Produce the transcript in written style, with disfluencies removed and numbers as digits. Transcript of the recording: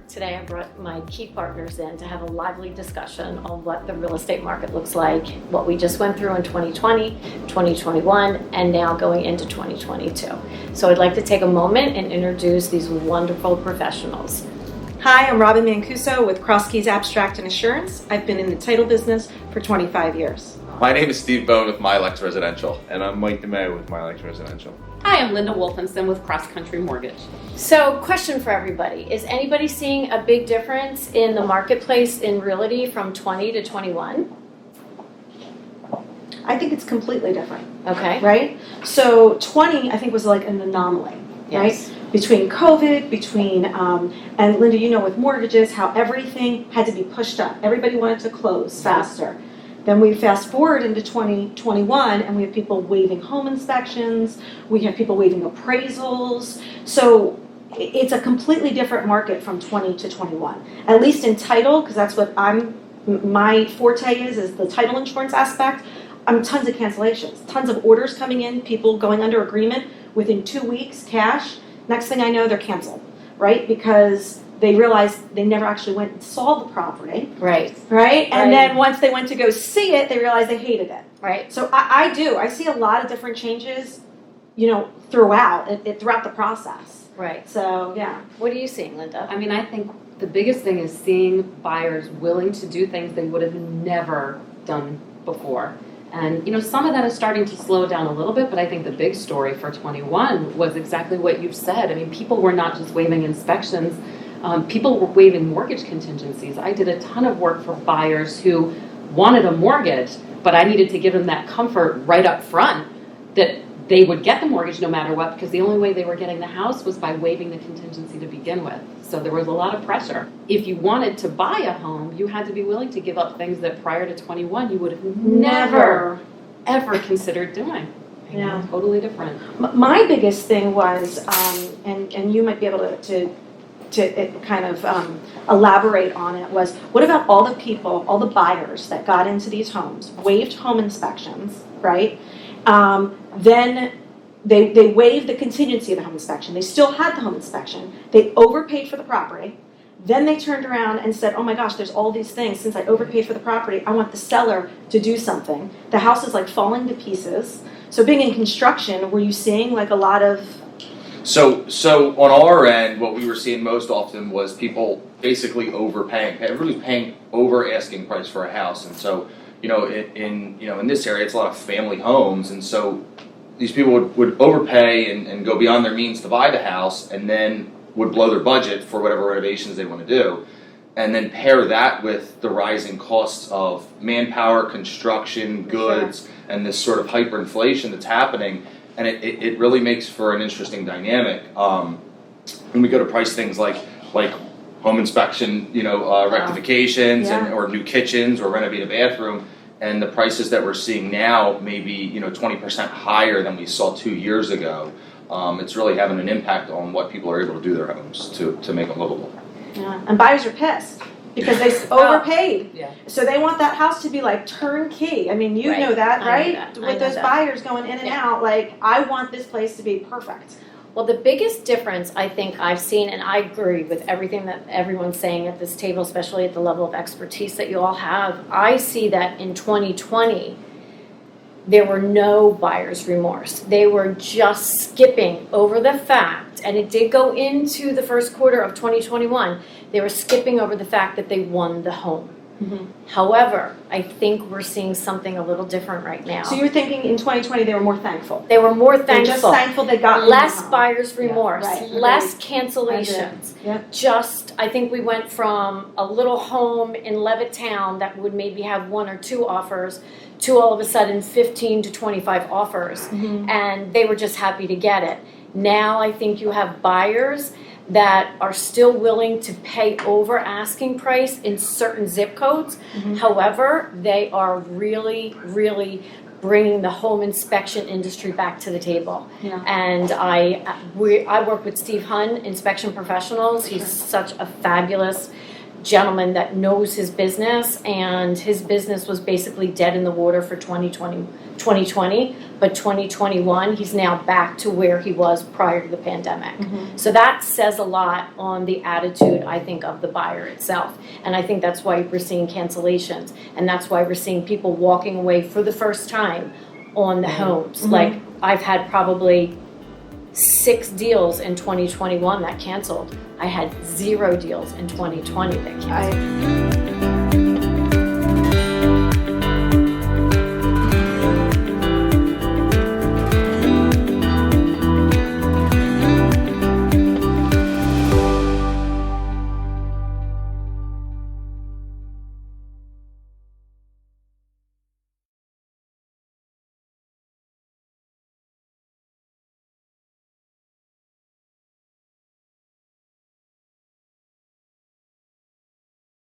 Today I brought my key partners in to have a lively discussion on what the real estate market looks like, what we just went through in 2020, 2021, and now going into 2022. So I'd like to take a moment and introduce these wonderful professionals. Hi, I'm Robin Mancuso with Cross Keys Abstract and Assurance. I've been in the title business for 25 years. My name is Steve Bone with MyLex Residential. And I'm Mike DeMeo with MyLex Residential. Hi, I'm Linda Wolfenson with Cross Country Mortgage. So, question for everybody. Is anybody seeing a big difference in the marketplace in realty from 20 to 21? I think it's completely different, Okay. right? So 20, I think, was like an anomaly, Yes. right? Between COVID, and Linda, you know with mortgages, how everything had to be pushed up. Everybody wanted to close faster. Then we fast forward into 2021 and we have people waiving home inspections, we have people waiving appraisals. So it's a completely different market from 20 to 21. At least in title, because that's what my forte is the title insurance aspect. Tons of cancellations, tons of orders coming in, people going under agreement within 2 weeks, cash. Next thing I know, they're canceled, right? Because they realized they never actually went and saw the property. Right. Right? And then once they went to go see it, they realized they hated it. Right. So I see a lot of different changes, throughout the process. Right. So, yeah. What are you seeing, Linda? I mean, I think the biggest thing is seeing buyers willing to do things they would have never done before. And, some of that is starting to slow down a little bit, but I think the big story for 21 was exactly what you've said. I mean, people were not just waiving inspections. People were waiving mortgage contingencies. I did a ton of work for buyers who wanted a mortgage, but I needed to give them that comfort right up front that they would get the mortgage no matter what, because the only way they were getting the house was by waiving the contingency to begin with. So there was a lot of pressure. If you wanted to buy a home, you had to be willing to give up things that prior to 21 you would have never ever considered doing. Yeah. Totally different. My biggest thing was, and you might be able to kind of elaborate on it, was what about all the people, all the buyers that got into these homes, waived home inspections, right? Then they waived the contingency of the home inspection. They still had the home inspection. They overpaid for the property. Then they turned around and said, oh my gosh, there's all these things. Since I overpaid for the property, I want the seller to do something. The house is like falling to pieces. So being in construction, were you seeing like a lot of... So on our end, what we were seeing most often was people basically overpaying. Everybody was paying over asking price for a house, and so in this area, it's a lot of family homes, and so these people would overpay and go beyond their means to buy the house, and then would blow their budget for whatever renovations they want to do, and then pair that with the rising costs of manpower, construction, goods, and this sort of hyperinflation that's happening. And it really makes for an interesting dynamic. When we go to price things like home inspection, rectifications or new kitchens or renovate a bathroom, and the prices that we're seeing now may be 20% higher than we saw 2 years ago. It's really having an impact on what people are able to do their homes to make them livable. Yeah. And buyers are pissed because they overpaid. Yeah. So they want that house to be like turnkey. I mean, you know that, right? With those buyers going in and out, like, I want this place to be perfect. Well, the biggest difference I think I've seen, and I agree with everything that everyone's saying at this table, especially at the level of expertise that you all have, I see that in 2020, there were no buyer's remorse. They were just skipping over the fact, and it did go into the first quarter of 2021, they were skipping over the fact that they won the home. Mm-hmm. However, I think we're seeing something a little different right now. So you're thinking in 2020 they were more thankful. They were more They're thankful. just thankful they got Less buyer's remorse, Yeah, right. less Agreed. cancellations. Yep. I think we went from a little home in Levittown that would maybe have 1 or 2 offers to all of a sudden 15 to 25 offers. Mm-hmm. And they were just happy to get it. Now I think you have buyers that are still willing to pay over asking price in certain zip codes. Mm-hmm. However, they are really, really bringing the home inspection industry back to the table. Yeah. And I work with Steve Hunn, Inspection Professionals. He's such a fabulous gentleman that knows his business, and his business was basically dead in the water for 2020, but 2021, he's now back to where he was prior to the pandemic. So that says a lot on the attitude, I think, of the buyer itself. And I think that's why we're seeing cancellations, and that's why we're seeing people walking away for the first time on the homes. Like, I've had probably 6 deals in 2021 that canceled. I had 0 deals in 2020 that canceled.